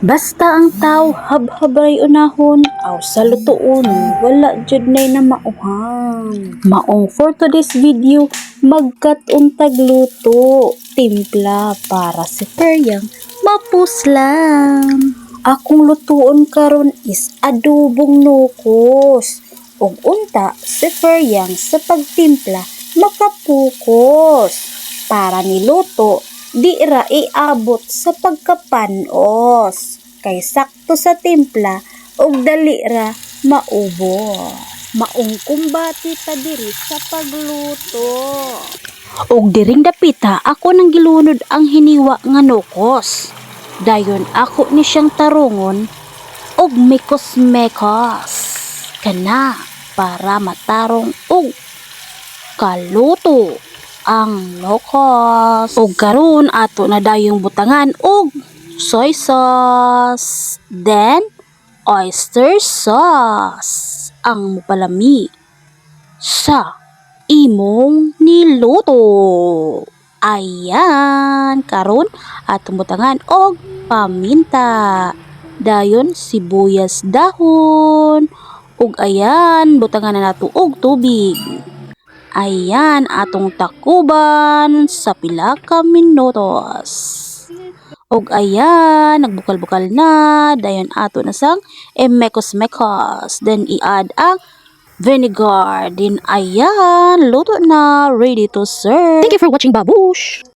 Basta ang tao habhabay unahon aw sa lutuon wala jud nay na mauhang. Maong for today's video magkat-untag luto timpla para si Peryang mapuslan. Akong lutuon karon is adobong nukos. Ug unta si Peryang sa pagtimpla makapukos. Para niluto di ra iabot sa pagkapanos kay sakto sa timpla ug dali ra maubos. Maong kumbati ta diri sa pagluto. Ug diring dapita ako nang gilunod ang hiniwa nga nukos. Dayon ako ni siyang tarungon og mekos-mekos kana para matarong og kaluto ang nukos. Ug karon ato na dayong butangan og soy sauce, then oyster sauce ang mupalami sa imong niluto. Ayan, karon atong butangan og paminta, dayon sibuyas dahon, ug ayan butangan na nato og tubig. Ayan atong takuban sa pila ka minutos. Og ayan nagbukal-bukal na, dayon ato na sang mekos-mekos, then i-add ang vinegar. Din ayan, luto na, ready to serve. Thank you for watching, babush!